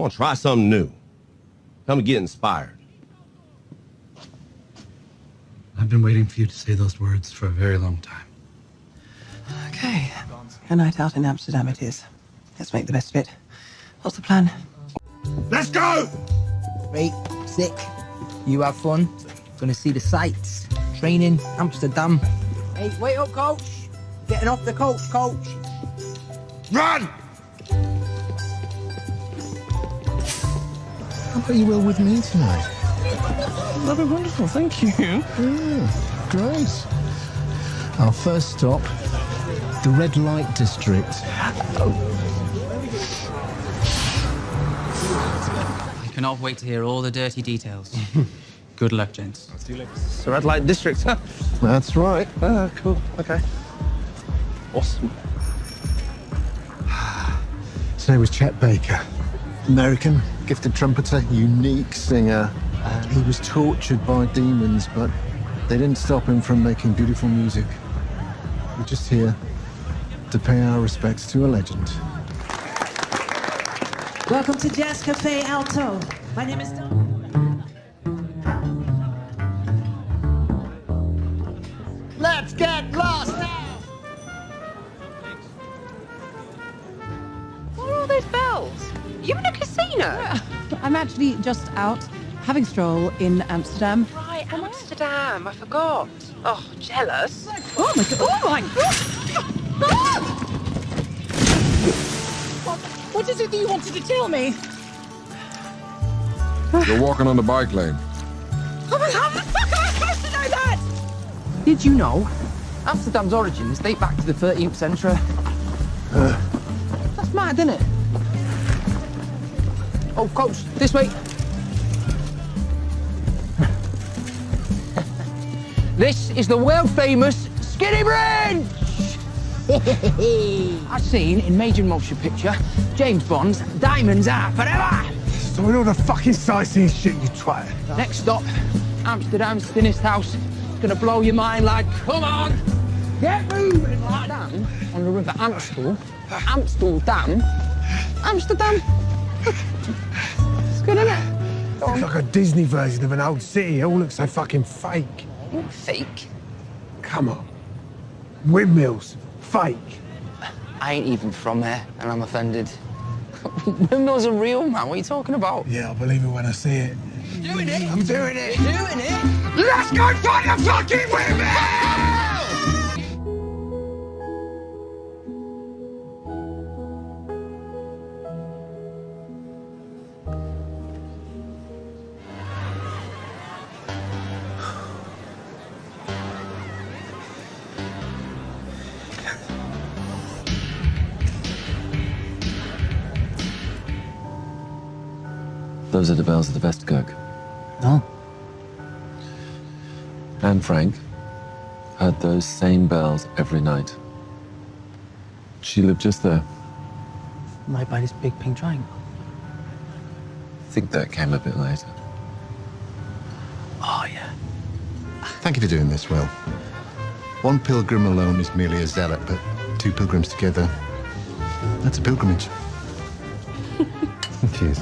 want to try something new. Come and get inspired. I've been waiting for you to say those words for a very long time. Okay. A night out in Amsterdam it is. Let's make the best of it. What's the plan? Let's go! Great, sick. You have fun. Gonna see the sights. Training, Amsterdam. Hey, wait up, coach. Getting off the coach, coach. Run! How about you will with me tonight? That'd be wonderful, thank you. Yeah, great. Our first stop, the red light district. I cannot wait to hear all the dirty details. Good luck, gents. It's the red light district, huh? That's right. Cool. Okay. Awesome. His name was Chet Baker. American, gifted trumpeter, unique singer. He was tortured by demons, but they didn't stop him from making beautiful music. We're just here to pay our respects to a legend. Welcome to Jazz Cafe Alto. My name is Don. Let's get lost now! What are all those bells? You in a casino? I'm actually just out having a stroll in Amsterdam. Right, Amsterdam. I forgot. Oh, jealous. Oh my god! Oh my god! What is it that you wanted to tell me? You're walking on the bike lane. Oh my god! How the fuck am I supposed to know that? Did you know Amsterdam's origins date back to the 13th century? That's mad, isn't it? Oh, coach, this way. This is the world-famous Skinny Bridge! As seen in major motion picture, James Bond's Diamonds Are Forever! So all the fucking sightseeing shit, you twat. Next stop, Amsterdam's thinnest house. It's gonna blow your mind like, come on! Get moving like that! On the River Amstel. Amsterdam. Amsterdam. It's good, isn't it? Looks like a Disney version of an old city. It all looks so fucking fake. Fake. Come on. Windmills. Fake. I ain't even from there, and I'm offended. Windmills are real, man. What are you talking about? Yeah, I'll believe it when I see it. Doing it. I'm doing it. Doing it. Let's go find the fucking women! Those are the bells of the Vesterkirk. No. Anne Frank heard those same bells every night. She lived just there. Right by this big pink triangle. I think that came a bit later. Oh, yeah. Thank you for doing this, Will. One pilgrim alone is merely a zealot, but two pilgrims together, that's a pilgrimage. Cheers.